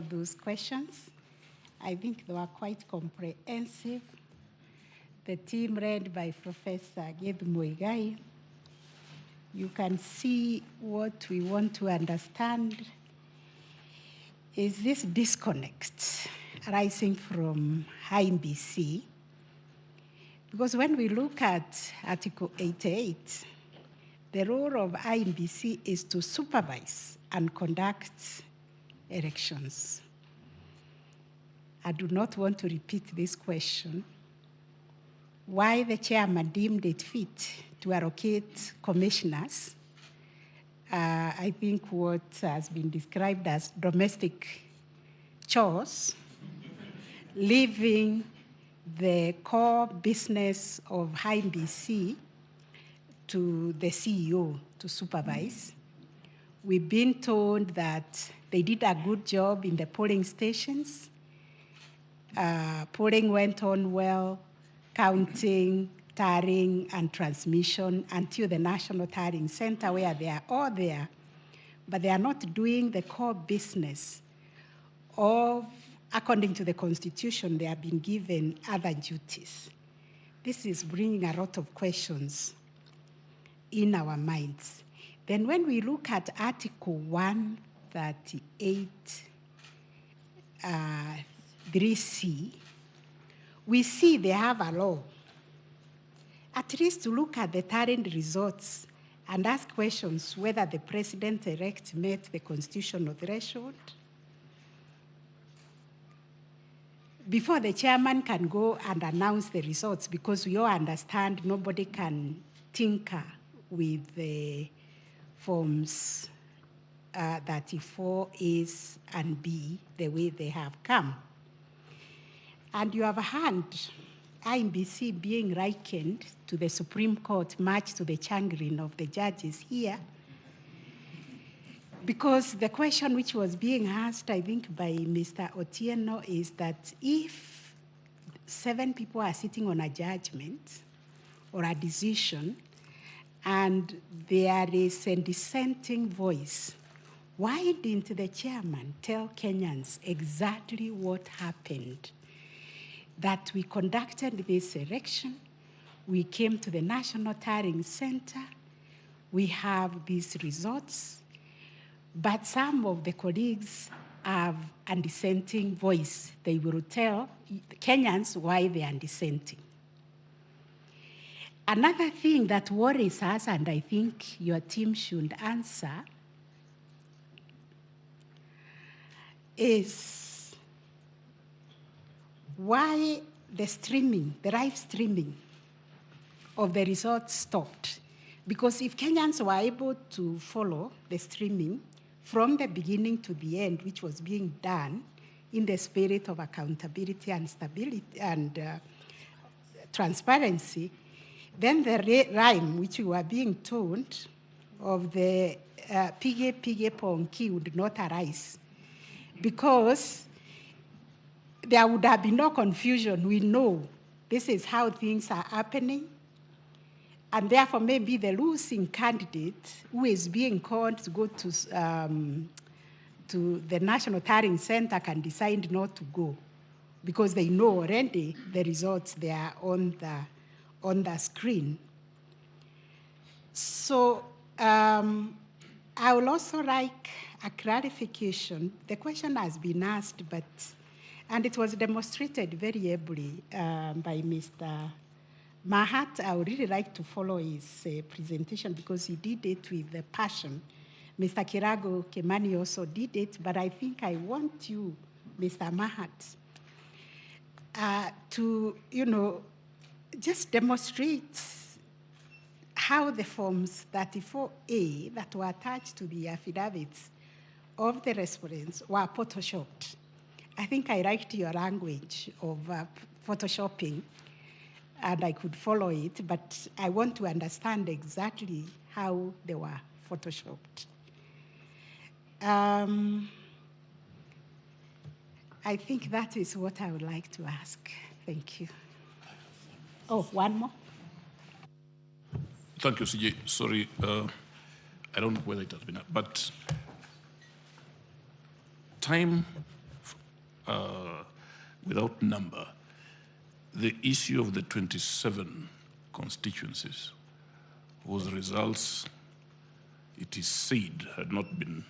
those questions. I think they were quite comprehensive. The team led by Professor Geth Muigai, you can see what we want to understand is this disconnect arising from IBC. Because when we look at Article 88, the role of IBC is to supervise and conduct elections. I do not want to repeat this question. Why the chairman deemed it fit to allocate commissioners, I think what has been described as domestic chores, leaving the core business of IBC to the CEO to supervise. We've been told that they did a good job in the polling stations. Polling went on well, counting, tallying, and transmission until the National Tallying Center, where they are all there, but they are not doing the core business of, according to the Constitution, they have been given other duties. This is bringing a lot of questions in our minds. Then when we look at Article 138, 3C, we see they have a law, at least to look at the tallying results and ask questions whether the president-elect met the constitutional threshold. Before the chairman can go and announce the results, because we all understand nobody can tinker with the forms 34As and B the way they have come. And you have heard IBC being likened to the Supreme Court, much to the chagrin of the judges here, because the question which was being asked, I think, by Mr. Otieno is that if 7 people are sitting on a judgment or a decision and there is a dissenting voice, why didn't the chairman tell Kenyans exactly what happened? That we conducted this election, we came to the National Tallying Center, we have these results, but some of the colleagues have a dissenting voice. They will tell Kenyans why they are dissenting. Another thing that worries us, and I think your team should answer, is why the live streaming of the results stopped. Because if Kenyans were able to follow the streaming from the beginning to the end, which was being done in the spirit of accountability and stability and transparency, then the rhyme which we were being told of the pige ponki would not arise, because there would have been no confusion. We know this is how things are happening, and therefore maybe the losing candidate who is being called to go to the National Tallying Center can decide not to go, because they know already the results they are on the screen. So I would also like a clarification. The question has been asked, and it was demonstrated very ably by Mr. Mahat. I would really like to follow his presentation because he did it with passion. Mr. Kirago Kemani also did it, but I think I want you, Mr. Mahat, to, just demonstrate how the forms 34A that were attached to the affidavits of the respondents were photoshopped. I think I liked your language of photoshopping, and I could follow it, but I want to understand exactly how they were photoshopped. I think that is what I would like to ask. Thank you. Oh, one more? Thank you, CJ. Sorry, I don't know whether it has been up, but time without number, the issue of the 27 constituencies whose results, it is said, had not been